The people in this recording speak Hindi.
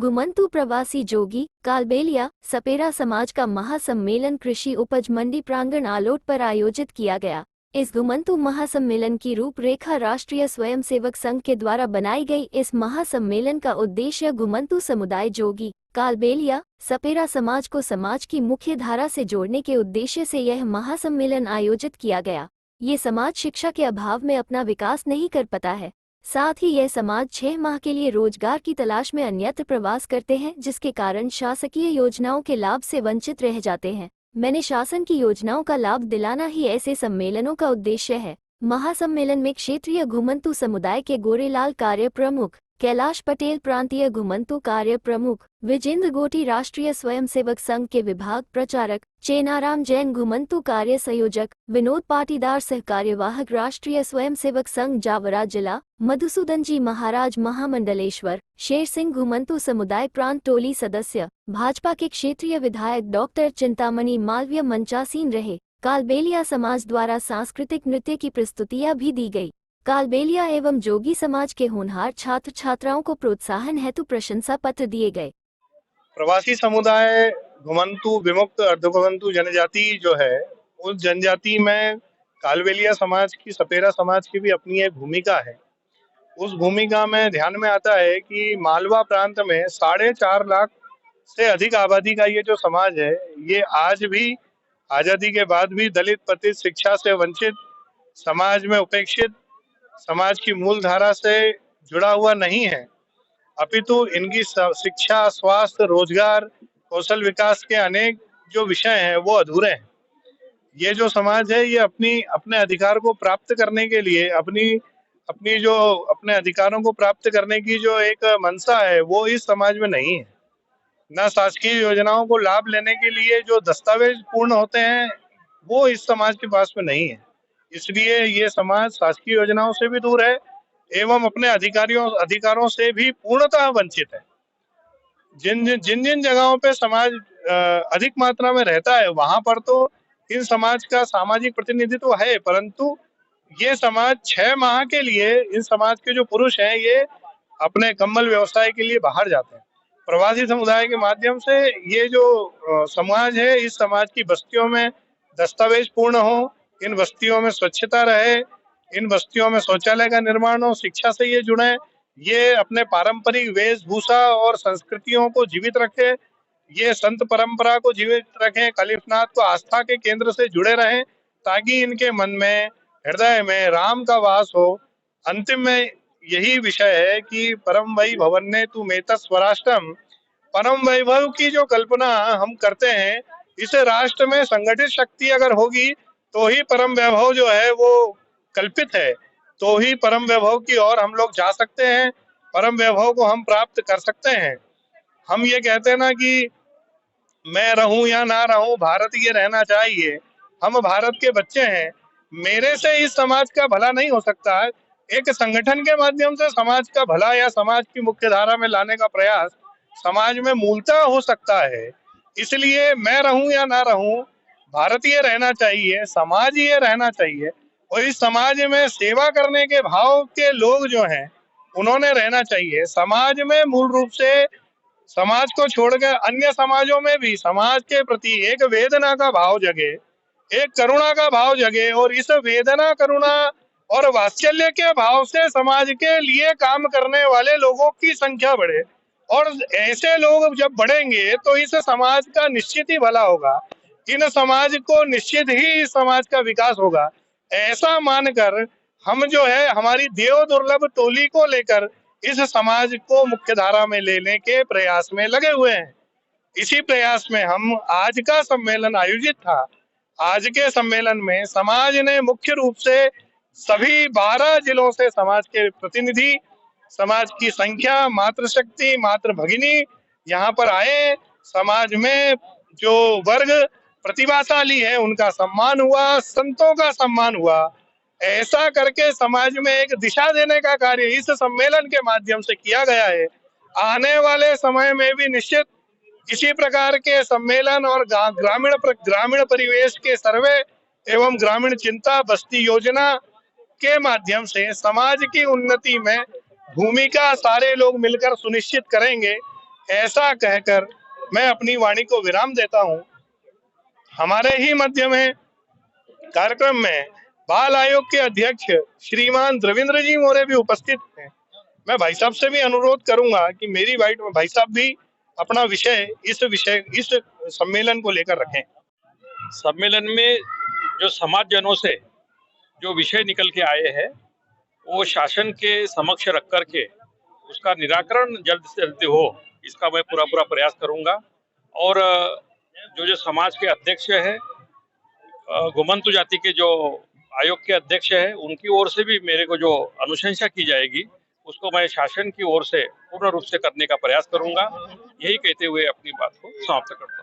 घुमंतु प्रवासी जोगी कालबेलिया सपेरा समाज का महासम्मेलन कृषि उपज मंडी प्रांगण आलोट पर आयोजित किया गया। इस घुमंतु महासम्मेलन की रूपरेखा राष्ट्रीय स्वयंसेवक संघ के द्वारा बनाई गई। इस महासम्मेलन का उद्देश्य घुमंतु समुदाय जोगी कालबेलिया सपेरा समाज को समाज की मुख्य धारा से जोड़ने के उद्देश्य से यह महासम्मेलन आयोजित किया गया। ये समाज शिक्षा के अभाव में अपना विकास नहीं कर पाता है। साथ ही यह समाज 6 माह के लिए रोजगार की तलाश में अन्यत्र प्रवास करते हैं, जिसके कारण शासकीय योजनाओं के लाभ से वंचित रह जाते हैं। मैंने शासन की योजनाओं का लाभ दिलाना ही ऐसे सम्मेलनों का उद्देश्य है। महासम्मेलन में क्षेत्रीय घुमंतु समुदाय के गोरेलाल कार्य प्रमुख, कैलाश पटेल प्रांतीय घुमंतु कार्य प्रमुख, विजेंद्र गोटी राष्ट्रीय स्वयंसेवक संघ के विभाग प्रचारक, चेनाराम जैन घुमंतु कार्य संयोजक, विनोद पाटीदार सह कार्यवाहक राष्ट्रीय स्वयंसेवक संघ जावरा जिला, मधुसूदन जी महाराज महामंडलेश्वर, शेर सिंह घुमंतु समुदाय प्रांत टोली सदस्य, भाजपा के क्षेत्रीय विधायक डॉक्टर चिंतामणि मालवीय मंचासीन रहे। कालबेलिया समाज द्वारा सांस्कृतिक नृत्य की प्रस्तुतियां भी दी गई। कालबेलिया एवं जोगी समाज के होनहार छात्र छात्राओं को प्रोत्साहन हेतु प्रशंसा पत्र दिए गए। प्रवासी समुदाय घुमंतु विमुक्त अर्धघुमंतु जनजाति जो है, उस जनजाति में कालबेलिया समाज की, सपेरा समाज की भी अपनी एक भूमिका है। उस भूमिका में ध्यान में आता है कि मालवा प्रांत में 4.5 लाख से अधिक आबादी का ये जो समाज है, ये आज भी आजादी के बाद भी दलित, पतित, शिक्षा से वंचित, समाज में उपेक्षित, समाज की मूल धारा से जुड़ा हुआ नहीं है। अपितु इनकी शिक्षा, स्वास्थ्य, रोजगार, कौशल विकास के अनेक जो विषय हैं वो अधूरे हैं। ये जो समाज है, ये अपने अधिकार को प्राप्त करने के लिए अपने अधिकारों को प्राप्त करने की जो एक मंशा है वो इस समाज में नहीं है। न शासकीय योजनाओं को लाभ लेने के लिए जो दस्तावेज पूर्ण होते हैं वो इस समाज के पास में नहीं है। इसलिए ये समाज शासकीय योजनाओं से भी दूर है एवं अपने अधिकारों से भी पूर्णतः वंचित है। जिन जगहों पे समाज अधिक मात्रा में रहता है, वहां पर तो इन समाज का सामाजिक प्रतिनिधित्व है, परंतु ये समाज 6 माह के लिए इन समाज के जो पुरुष हैं, ये अपने कम्बल व्यवसाय के लिए बाहर जाते हैं। प्रवासी समुदाय के माध्यम से ये जो समाज है, इस समाज की बस्तियों में दस्तावेज पूर्ण हो, इन बस्तियों में स्वच्छता रहे, इन बस्तियों में शौचालय का निर्माण हो, शिक्षा से ये जुड़े, ये अपने पारंपरिक वेशभूषा और संस्कृतियों को जीवित रखे, ये संत परंपरा को जीवित रखें, कालीनाथ को आस्था के केंद्र से जुड़े रहें, ताकि इनके मन में, हृदय में राम का वास हो। अंतिम में यही विषय है कि परम वै भवन्ने तु मेतः स्वराष्ट्रम, परम वैभव की जो कल्पना हम करते हैं, इस राष्ट्र में संगठित शक्ति अगर होगी तो ही परम वैभव जो है वो कल्पित है, तो ही परम वैभव की ओर हम लोग जा सकते हैं, परम वैभव को हम प्राप्त कर सकते हैं। हम ये कहते हैं ना कि मैं रहूं या ना रहूं, भारत ये रहना चाहिए। हम भारत के बच्चे हैं, मेरे से इस समाज का भला नहीं हो सकता है। एक संगठन के माध्यम से समाज का भला या समाज की मुख्य धारा में लाने का प्रयास समाज में मूलतः हो सकता है। इसलिए मैं रहूं या ना रहूं, भारतीय रहना चाहिए, समाज ये रहना चाहिए, और इस समाज में सेवा करने के भाव के लोग जो हैं उन्होंने रहना चाहिए। समाज में मूल रूप से समाज को छोड़कर अन्य समाजों में भी समाज के प्रति एक वेदना का भाव जगे, एक करुणा का भाव जगे, और इस वेदना, करुणा और वात्सल्य के भाव से समाज के लिए काम करने वाले लोगों की संख्या बढ़े। और ऐसे लोग जब बढ़ेंगे तो इस समाज का निश्चित ही भला होगा, इन समाज को निश्चित ही इस समाज का विकास होगा। ऐसा मानकर हम जो है हमारी देव दुर्लभ टोली को लेकर इस समाज को मुख्य धारा में लेने के प्रयास में लगे हुए हैं। इसी प्रयास में हम आज का सम्मेलन आयोजित था। आज के सम्मेलन में समाज ने मुख्य रूप से सभी 12 जिलों से समाज के प्रतिनिधि, समाज की संख्या, मातृशक्ति, मातृ भगिनी यहाँ पर आए। समाज में जो वर्ग प्रतिभाशाली है उनका सम्मान हुआ, संतों का सम्मान हुआ। ऐसा करके समाज में एक दिशा देने का कार्य इस सम्मेलन के माध्यम से किया गया है। आने वाले समय में भी निश्चित इसी प्रकार के सम्मेलन और ग्रामीण परिवेश के सर्वे एवं ग्रामीण चिंता बस्ती योजना के माध्यम से समाज की उन्नति में भूमिका सारे लोग मिलकर सुनिश्चित करेंगे। ऐसा कहकर मैं अपनी वाणी को विराम देता हूं। हमारे ही मध्य में कार्यक्रम में बाल आयोग के अध्यक्ष श्रीमान द्रविंद्र जी मोरे भी उपस्थित हैं। मैं भाई साहब से भी अनुरोध करूंगा कि मेरी बाइट में भाई साहब भी अपना इस सम्मेलन को लेकर रखें। सम्मेलन में जो समाज जनों से जो विषय निकल के आए हैं वो शासन के समक्ष रख करके उसका निराकरण जल्द से जल्द हो, इसका मैं पूरा प्रयास करूंगा। और जो समाज के अध्यक्ष है, घुमंतु जाति के जो आयोग के अध्यक्ष है, उनकी ओर से भी मेरे को जो अनुशंसा की जाएगी उसको मैं शासन की ओर से पूर्ण रूप से करने का प्रयास करूंगा। यही कहते हुए अपनी बात को समाप्त करता हूँ।